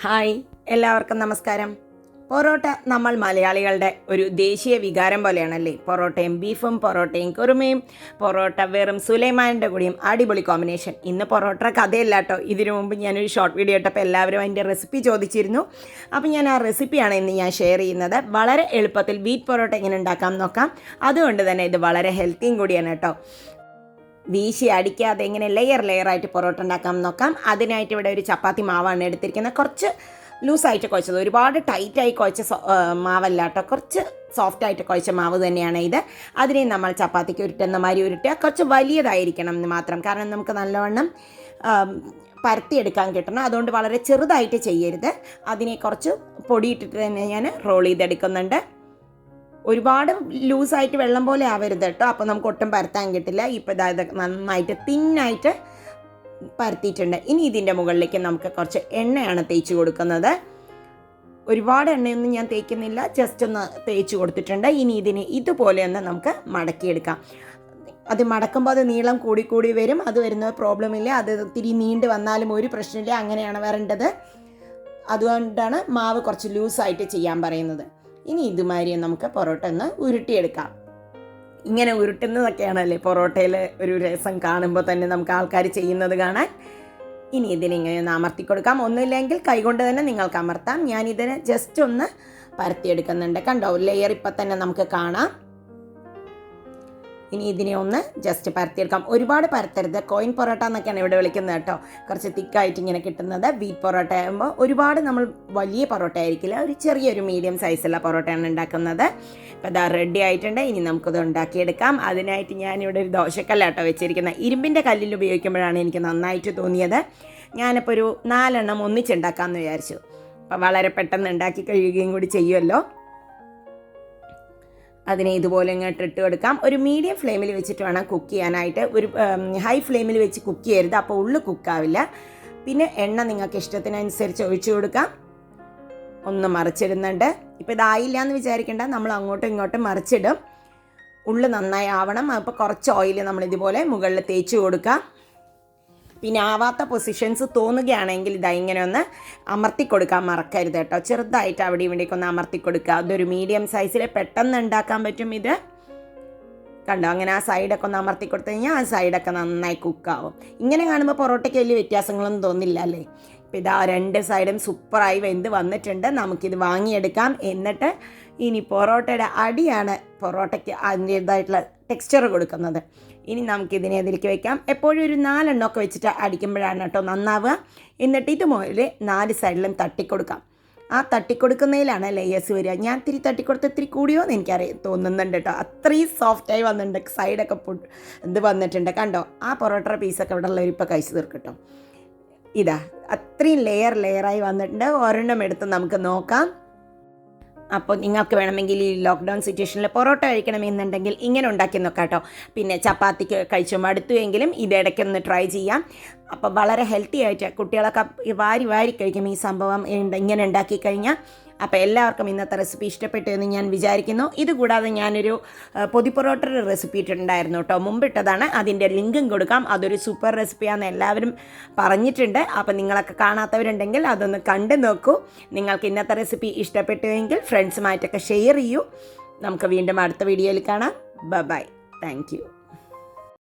Hi, എല്ലാവർക്കും നമസ്കാരം. പൊറോട്ട നമ്മൾ മലയാളികളുടെ ഒരു ദേശീയ വികാരം പോലെയാണല്ലേ. പൊറോട്ടയും ബീഫും പൊറോട്ടയും കുറുമയും, പൊറോട്ട വെറും സുലൈമാനിൻ്റെ കൂടിയും അടിപൊളി കോമ്പിനേഷൻ. ഇന്ന് പൊറോട്ട കഥയല്ല കേട്ടോ. ഇതിനു മുമ്പ് ഞാനൊരു ഷോർട്ട് വീഡിയോ ഇട്ടപ്പോൾ എല്ലാവരും അതിൻ്റെ റെസിപ്പി ചോദിച്ചിരുന്നു. അപ്പോൾ ഞാൻ ആ റെസിപ്പിയാണ് ഇന്ന് ഞാൻ ഷെയർ ചെയ്യുന്നത്. വളരെ എളുപ്പത്തിൽ വീറ്റ് പൊറോട്ട എങ്ങനെ ഉണ്ടാക്കാം നോക്കാം. അതുകൊണ്ട് തന്നെ ഇത് വളരെ ഹെൽത്തിയും കൂടിയാണ് കേട്ടോ. വീശി അടിക്കാതെ എങ്ങനെ ലെയറായിട്ട് പൊറോട്ട ഉണ്ടാക്കാം നോക്കാം. അതിനായിട്ട് ഇവിടെ ഒരു ചപ്പാത്തി മാവാണ് എടുത്തിരിക്കുന്നത്. കുറച്ച് ലൂസായിട്ട് കുഴച്ചത്, ഒരുപാട് ടൈറ്റായി കുഴച്ച മാവല്ല കേട്ടോ, കുറച്ച് സോഫ്റ്റായിട്ട് കുഴച്ച മാവ് തന്നെയാണ് ഇത്. അതിനെ നമ്മൾ ചപ്പാത്തിക്ക് ഉരുട്ടുന്ന മാതിരി ഉരുട്ടുക. കുറച്ച് വലിയതായിരിക്കണം എന്ന് മാത്രം, കാരണം നമുക്ക് നല്ലവണ്ണം പരത്തിയെടുക്കാൻ കിട്ടണം. അതുകൊണ്ട് വളരെ ചെറുതായിട്ട് ചെയ്യരുത്. അതിനെ കുറച്ച് പൊടിയിട്ടിട്ട് തന്നെ ഞാൻ റോൾ ചെയ്തെടുക്കുന്നുണ്ട്. ഒരുപാട് ലൂസായിട്ട് വെള്ളം പോലെ ആവരുത് കേട്ടോ, അപ്പോൾ നമുക്ക് ഒട്ടും പരത്താൻ കിട്ടില്ല. ഇപ്പോൾ ഇതായത് നന്നായിട്ട് തിന്നായിട്ട് പരത്തിയിട്ടുണ്ട്. ഇനി ഇതിൻ്റെ മുകളിലേക്ക് നമുക്ക് കുറച്ച് എണ്ണയാണ് തേച്ച് കൊടുക്കുന്നത്. ഒരുപാട് എണ്ണയൊന്നും ഞാൻ തേക്കുന്നില്ല, ജസ്റ്റ് ഒന്ന് തേച്ച് കൊടുത്തിട്ടുണ്ട്. ഇനി ഇതിനെ ഇതുപോലെ ഒന്ന് നമുക്ക് മടക്കിയെടുക്കാം. അത് മടക്കുമ്പോൾ അത് നീളം കൂടി വരും. അത് വരുന്നത് പ്രോബ്ലമില്ല. അത് ഇത്തിരി നീണ്ട് വന്നാലും ഒരു പ്രശ്നമില്ല. അങ്ങനെയാണ് വരേണ്ടത്. അതുകൊണ്ടാണ് മാവ് കുറച്ച് ലൂസായിട്ട് ചെയ്യാൻ പറയുന്നത്. ഇനി ഇതുമാതിരി നമുക്ക് പൊറോട്ട ഒന്ന് ഉരുട്ടിയെടുക്കാം. ഇങ്ങനെ ഉരുട്ടുന്നതൊക്കെയാണല്ലേ പൊറോട്ടയിൽ ഒരു രസം. കാണുമ്പോൾ തന്നെ നമുക്ക് ആൾക്കാർ ചെയ്യുന്നത് കാണാൻ. ഇനി ഇതിനിങ്ങനെ ഒന്ന് അമർത്തി കൊടുക്കാം. ഒന്നുമില്ലെങ്കിൽ കൈകൊണ്ട് തന്നെ നിങ്ങൾക്ക് അമർത്താം. ഞാനിതിനെ ജസ്റ്റ് ഒന്ന് പരത്തിയെടുക്കുന്നുണ്ട്. കണ്ടോ, ലെയർ ഇപ്പം തന്നെ നമുക്ക് കാണാം. ഇനി ഇതിനെ ഒന്ന് ജസ്റ്റ് പരത്തിയെടുക്കാം. ഒരുപാട് പരത്തരുത്. കോയിൻ പൊറോട്ട എന്നൊക്കെയാണ് ഇവിടെ വിളിക്കുന്നത് കേട്ടോ. കുറച്ച് തിക്കായിട്ട് ഇങ്ങനെ കിട്ടുന്നത്. വീറ്റ് പൊറോട്ട ആകുമ്പോൾ ഒരുപാട് നമ്മൾ വലിയ പൊറോട്ട ആയിരിക്കില്ല, ഒരു ചെറിയൊരു മീഡിയം സൈസുള്ള പൊറോട്ടയാണ് ഉണ്ടാക്കുന്നത്. അപ്പോൾ ഇതാ റെഡി ആയിട്ടുണ്ട്. ഇനി നമുക്കത് ഉണ്ടാക്കിയെടുക്കാം. അതിനായിട്ട് ഞാനിവിടെ ഒരു ദോശക്കല്ലാട്ടോ വെച്ചിരിക്കുന്നത്. ഇരുമ്പിൻ്റെ കല്ലിൽ ഉപയോഗിക്കുമ്പോഴാണ് എനിക്ക് നന്നായിട്ട് തോന്നിയത്. ഞാനിപ്പോൾ ഒരു 4 എണ്ണം ഒന്നിച്ചുണ്ടാക്കാമെന്ന് വിചാരിച്ചു. അപ്പോൾ വളരെ പെട്ടെന്ന് ഉണ്ടാക്കി കഴിയുകയും കൂടി ചെയ്യുമല്ലോ. അതിനെ ഇതുപോലെ ഇങ്ങോട്ട് ഇട്ട് കൊടുക്കാം. ഒരു മീഡിയം ഫ്ലെയിമിൽ വെച്ചിട്ട് വേണം കുക്ക് ചെയ്യാനായിട്ട്. ഒരു ഹൈ ഫ്ലെയിമിൽ വെച്ച് കുക്ക് ചെയ്യരുത്, അപ്പോൾ ഉള്ളു കുക്കാവില്ല. പിന്നെ എണ്ണ നിങ്ങൾക്ക് ഇഷ്ടത്തിനനുസരിച്ച് ഒഴിച്ചു കൊടുക്കാം. ഒന്ന് മറിച്ചിടുന്നുണ്ട്. ഇപ്പോൾ ഇതായില്ല എന്ന് വിചാരിക്കേണ്ട, നമ്മൾ അങ്ങോട്ടും ഇങ്ങോട്ടും മറിച്ചിടും. ഉള്ളു നന്നായി ആവണം. അപ്പോൾ കുറച്ച് ഓയിൽ നമ്മളിതുപോലെ മുകളിൽ തേച്ച് കൊടുക്കാം. പിന്നെ ആവാത്ത പൊസിഷൻസ് തോന്നുകയാണെങ്കിൽ ഇതാ ഇങ്ങനെ ഒന്ന് അമർത്തി കൊടുക്കാൻ മറക്കരുത് കേട്ടോ. ചെറുതായിട്ട് അവിടെ ഇവിടേക്ക് ഒന്ന് അമർത്തി കൊടുക്കുക. അതൊരു മീഡിയം സൈസിൽ പെട്ടെന്ന് ഉണ്ടാക്കാൻ പറ്റും ഇത്. കണ്ടോ, അങ്ങനെ ആ സൈഡൊക്കെ ഒന്ന് അമർത്തി കൊടുത്തു കഴിഞ്ഞാൽ ആ സൈഡൊക്കെ നന്നായി കുക്കാവും. ഇങ്ങനെ കാണുമ്പോൾ പൊറോട്ടയ്ക്ക് വലിയ വ്യത്യാസങ്ങളൊന്നും തോന്നില്ല അല്ലേ. ഇപ്പോൾ ഇതാ 2 സൈഡും സൂപ്പറായി വെന്ത് വന്നിട്ടുണ്ട്. നമുക്കിത് വാങ്ങിയെടുക്കാം. എന്നിട്ട് ഇനി പൊറോട്ടയുടെ അടിയാണ് പൊറോട്ടയ്ക്ക് അതിൻ്റേതായിട്ടുള്ള ടെക്സ്ചർ കൊടുക്കുന്നത്. ഇനി നമുക്കിതിനെ അതിലേക്ക് വയ്ക്കാം. എപ്പോഴും ഒരു 4 എണ്ണമൊക്കെ വെച്ചിട്ട് അടിക്കുമ്പോഴാണ് കേട്ടോ നന്നാവുക. എന്നിട്ട് ഇതുപോലെ 4 സൈഡിലും തട്ടിക്കൊടുക്കാം. ആ തട്ടിക്കൊടുക്കുന്നതിലാണ് ലേയേഴ്സ് വരിക. ഞാൻ ഇത്തിരി തട്ടിക്കൊടുത്ത് ഇത്തിരി കൂടിയോ എന്ന് എനിക്കറിയാം തോന്നുന്നുണ്ട് കേട്ടോ. അത്രയും സോഫ്റ്റായി വന്നിട്ടുണ്ട്. സൈഡൊക്കെ ഇത് വന്നിട്ടുണ്ട്. കണ്ടോ, ആ പൊറോട്ട പീസൊക്കെ ഇവിടെ ഉള്ളവർ ഇപ്പോൾ കഴിച്ച് തീർക്കട്ടോ. ഇതാ അത്രയും ലെയറായി വന്നിട്ടുണ്ട്. ഒരെണ്ണം എടുത്ത് നമുക്ക് നോക്കാം. അപ്പോൾ നിങ്ങൾക്ക് വേണമെങ്കിൽ ഈ ലോക്ക്ഡൗൺ സിറ്റുവേഷനിൽ പൊറോട്ട കഴിക്കണമെന്നുണ്ടെങ്കിൽ ഇങ്ങനെ ഉണ്ടാക്കി നോക്കാം കേട്ടോ. പിന്നെ ചപ്പാത്തിക്ക് കഴിച്ചു മടുത്തുവെങ്കിലും ഇതിടയ്ക്കൊന്ന് ട്രൈ ചെയ്യാം. അപ്പോൾ വളരെ ഹെൽത്തി ആയിട്ട് കുട്ടികളൊക്കെ വാരി കഴിക്കും ഈ സംഭവം ഇങ്ങനെ ഉണ്ടാക്കി കഴിഞ്ഞാൽ. അപ്പോൾ എല്ലാവർക്കും ഇന്നത്തെ റെസിപ്പി ഇഷ്ടപ്പെട്ടു എന്ന് ഞാൻ വിചാരിക്കുന്നു. ഇതുകൂടാതെ ഞാനൊരു പൊതിപ്പൊറോട്ടയുടെ റെസിപ്പി ഇട്ടിട്ടുണ്ടായിരുന്നു കേട്ടോ, മുമ്പിട്ടതാണ്. അതിൻ്റെ ലിങ്കും കൊടുക്കാം. അതൊരു സൂപ്പർ റെസിപ്പിയാണെന്ന് എല്ലാവരും പറഞ്ഞിട്ടുണ്ട്. അപ്പോൾ നിങ്ങളൊക്കെ കാണാത്തവരുണ്ടെങ്കിൽ അതൊന്ന് കണ്ടു നോക്കൂ. നിങ്ങൾക്ക് ഇന്നത്തെ റെസിപ്പി ഇഷ്ടപ്പെട്ടുവെങ്കിൽ ഫ്രണ്ട്സുമായിട്ടൊക്കെ ഷെയർ ചെയ്യൂ. നമുക്ക് വീണ്ടും അടുത്ത വീഡിയോയിൽ കാണാം. ബൈ. Thank you.